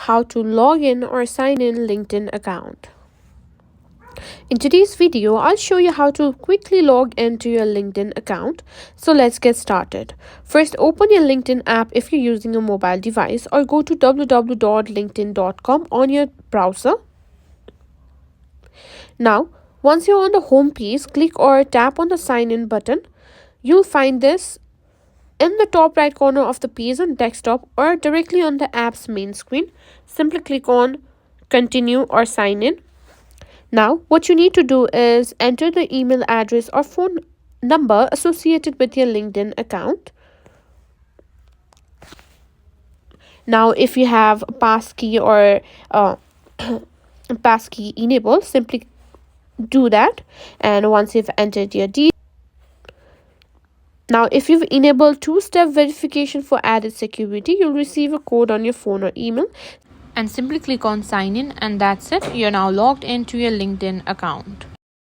how to log in or sign in LinkedIn account. In today's video, I'll show you how to quickly log into your LinkedIn account. So let's get started. First, open your LinkedIn app if you're using a mobile device, or go to www.linkedin.com on your browser. Now, once you're on the home page, click or tap on the sign in button. You'll find this in the top right corner of the page on desktop or directly on the app's main screen. Simply click on continue or sign in. Now, what you need to do is enter the email address or phone number associated with your LinkedIn account. Now, if you have a passkey or passkey enabled, simply do that. And once you've entered your details, now if you've enabled two-step verification for added security, you'll receive a code on your phone or email. And simply click on sign in, and that's it. You're now logged into your LinkedIn account.